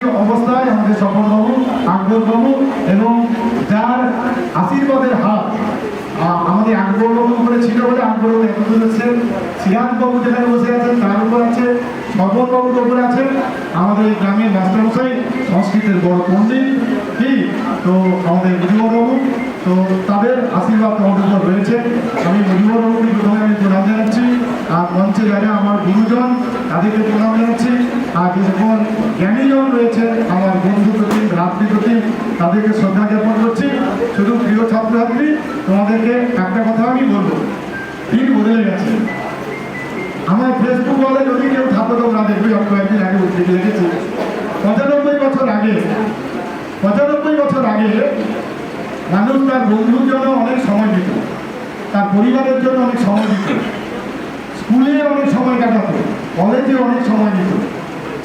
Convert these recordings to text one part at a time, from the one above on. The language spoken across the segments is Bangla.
অবস্থায় আমাদের স্বপনবাবু, আকবরবাবু এবং যার আশীর্বাদের হাত আমাদের আকবরবাবুর উপরে ছিল বলে আকবরবাবু এতদূর এসেছেন, সিরাজবাবু যেখানে বসে আছেন তার উপর আছে, স্বপনবাবুর উপরে আছেন আমাদের এই গ্রামের মাস্টারমশাই, সংস্কৃতের বড় পণ্ডিত, কি তো আমাদের মধুবরবাবু, তো তাদের আশীর্বাদ আমাদের উপর রয়েছে। আমি মধুবরবাবুকে প্রথমে আমি প্রণাম জানাচ্ছি, আর মঞ্চে যারা আমার গুরুজন তাদেরকে প্রণাম জানাচ্ছি, আর যে সকল জ্ঞানীজন রয়েছে আমার বন্ধু প্রতি, ভ্রাতৃ প্রতি, তাদেরকে শ্রদ্ধা জ্ঞাপন করছি। শুধু প্রিয় ছাত্রছাত্রী, তোমাদেরকে একটা কথা আমি বলবো, দিন বদলে গেছে। আমার ফেসবুক বলে যদি কেউ থাকো তোমরা দেখবে, কয়েকদিন আগে উঠে লিখেছি 95 বছর আগে মানুষ তার বন্ধুর জন্য অনেক সময় দিত, তার পরিবারের জন্য অনেক সময় দিত, স্কুলে অনেক সময় কাটাতো, কলেজে অনেক সময় দিত,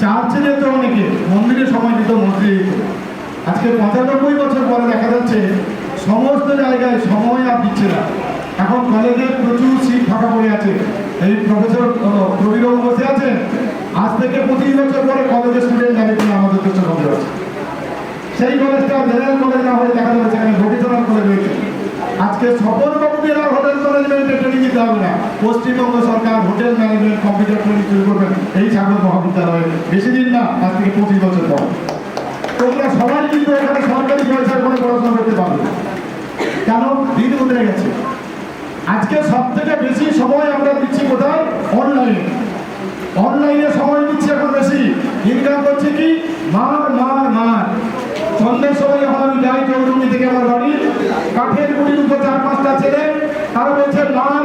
চার্চে যেত, অনেকে মন্দিরে সময় দিত, মসজিদে দিত। আজকে 95 বছর পরে দেখা যাচ্ছে সমস্ত জায়গায় সময় আর দিচ্ছে না। এখন কলেজে প্রচুর সিট ফাঁকা পড়ে আছে। এই প্রফেসর প্রবীরবাবু বসে আছেন, আজ থেকে 25 বছর পরে কলেজের স্টুডেন্ট যাবে কিনা আমাদের দেশে খবর আছে। সেই কলেজটা জেনারেল কলেজ না হলে দেখা যাবে সেখানে ভোকেশনাল কলেজ রয়েছে। আজকে স্বপনবাবুকে আর হোটেল ম্যানেজমেন্টের ট্রেনিং দিতে হবে না, পশ্চিমবঙ্গ সরকার হোটেল ম্যানেজমেন্ট কম্পিউটার ট্রেনিং শুরু করবেন এই সাগর মহাবিদ্যালয়ে, বেশি দিন না, আজ থেকে 25 বছর পর। তোমরা সবাই কিন্তু এখানে সরকারি পয়সার কোনো পড়াশোনা করতে পারবে, কেন দিন বদলে গেছে। আজকে সব থেকে বেশি সময় আমরা দিচ্ছি কোথায়? অনলাইনে সময় দিচ্ছি এখন বেশি। ইনকাম করছে কি? মার সন্ধ্যের সময় যখন আমি যাই চৌরুঙ্গি থেকে আমার বাড়ি, কাঠের গুড়ির উপর 4-5টা ছেলে, তারা বলছে মার।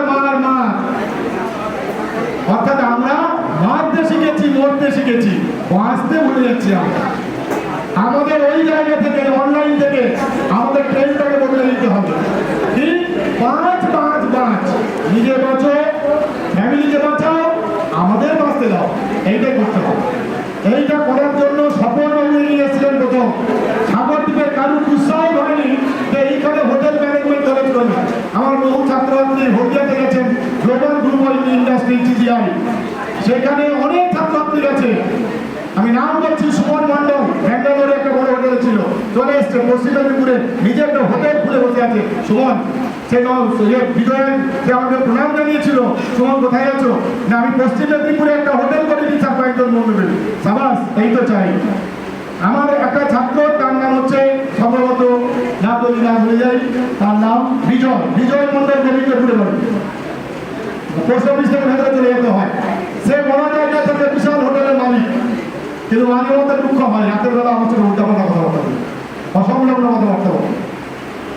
অর্থাৎ আমরা মারতে শিখেছি, মরতে শিখেছি, বাঁচতে ভুলে যাচ্ছি। আমাদের ওই জায়গা থেকে, অনলাইন থেকে আমাদের ট্রেনটাকে বদলে দিতে হবে। কি? 5 নিজে বাঁচো, ফ্যামিলিকে বাঁচাও, আমাদের বাঁচতে দাও, এইটাই করতে হবে। এইটা করার জন্য স্বপনবাবু এগিয়ে এসেছিলেন প্রথম। সাগরদ্বীপের কারু উৎসাহ হয়নি যে এইখানে হোটেল ম্যানেজমেন্ট কলেজ করবে। আমার বহু ছাত্রছাত্রী হলদিয়াতে গেছেন, গ্লোবাল গ্রুপ ইন্ডাস্ট্রি GGI, সেখানে অনেক ছাত্রছাত্রী গেছে। আমি নাম বলছি, সুমন মন্ডল, ব্যাঙ্গালোরে একটা বড় হোটেল ছিল, চলে এসছে পশ্চিম মেদিনীপুরে, নিজে একটা হোটেল খুলে বসে আছে। সুমন বিজয়, সে আমাকে প্রণাম জানিয়েছিল, সুমন কোথায় আছো? না আমি পশ্চিম মেদিনীপুরে একটা হোটেল করে দিচ্ছি কয়েকজন বন্ধু মিলে। সাবাস, এই তো চাই। আমার একটা ছাত্র, তার নাম হচ্ছে সম্ভবত, না বলি না ভুলে যাই, তার নাম বিজয় মন্ডল, গোবিন্দপুরে বাড়ি, পোস্ট অফিস থেকে ভেতরে চলে যেতে হয়। সে বড় জায়গা থেকে বিশাল হোটেলের মালিক, কিন্তু মাঝে মধ্যে দুঃখ হয়, রাতের বেলা আমার সাথে উল্টাপাল্টা কথাবার্তা বলে, অসংলগ্ন কথাবার্তা বলে।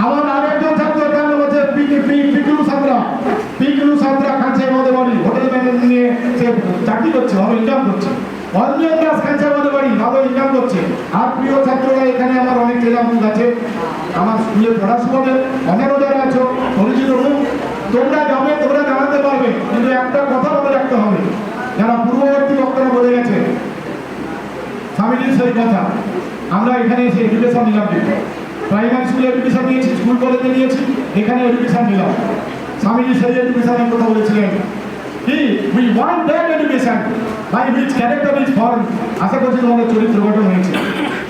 আমার আরেকজন ছাত্র, তার নাম হচ্ছে পিকলু সাঁতরা, কাছে আমাদের বাড়ি, হোটেল ম্যানেজমেন্ট নিয়ে সে চাকরি করছে, ভালো ইনকাম করছে। অঞ্জন দাস কাছে আমাদের বাড়ি, ভালো ইনকাম করছে। আর প্রিয় ছাত্ররা, এখানে আমার অনেক ছেলেমুখ আছে, আমার স্কুলে পড়াশোনার অনেকও যারা আছো, পরিচিত মুখ, তোমরা যাবে, তোমরা জানাতে পারবে, কিন্তু একটা কথা বলে রাখতে হবে, যারা পূর্ববর্তী বক্তারা বলে গেছে স্বামীজির সেই কথা। আমরা এখানে এসে এডুকেশন নিলাম, প্রাইমারি স্কুলে এডুকেশন নিয়েছি, স্কুল কলেজে নিয়েছি, এখানে এডুকেশন নিলাম। স্বামীজি সেই এডুকেশনের কথা বলেছিলেন কি? We want that education by which character is formed. আশা করছি তোমাদের চরিত্র গঠন হয়েছে।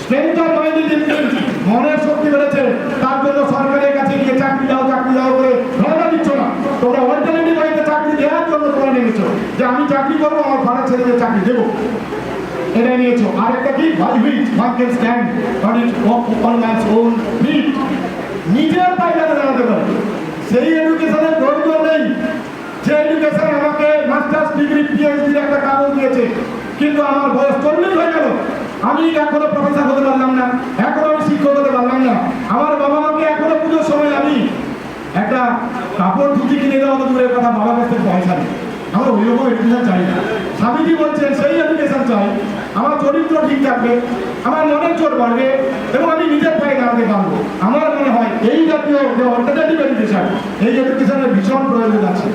Strength of mind is increased, মনের শক্তি বেড়েছে। তার জন্য সরকারের কাছে গিয়ে চাকরি দাও করে ধর্ণা দিচ্ছ না, তোমরা অল্টারনেটিভ ওয়েতে চাকরি দেওয়ার জন্য তোমরা নেমেছো, যে আমি চাকরি করবো, আমার ভাড়া ছেলেদের চাকরি দেবো, এটা নিয়েছো। আরেকটা কি? By which one can stand on its own feet, নিজের পায়ে দাঁড়াতে পারে। সেই এডুকেশনের প্রয়োজন নেই যে এডুকেশন আমাকে মাস্টার্স ডিগ্রি PhD একটা কাগজ দিয়েছে, কিন্তু আমার বয়স 40 হয়ে গেল, আমি এখনো প্রফেসর হতে পারলাম না, এখনো আমি শিক্ষক হতে পারলাম না। আমার বাবা মাকে এখনো পুজোর সময় আমি একটা কাপড় ধুতি কিনে দেওয়া তো দূরের কথা, বাবার কাছ থেকে পয়সা নেই। আমরা ওই রকম এডুকেশন চাই না। স্বামীজি বলছেন সেই এডুকেশন চাই, আমার চরিত্র ঠিক থাকবে, আমার মনের জোর বাড়বে এবং আমি নিজের পায়ে দাঁড়াতে পারবো। আমার মনে হয় এই জাতীয় যে অল্টারনেটিভ এডুকেশন, এই এডুকেশনের ভীষণ প্রয়োজন আছে।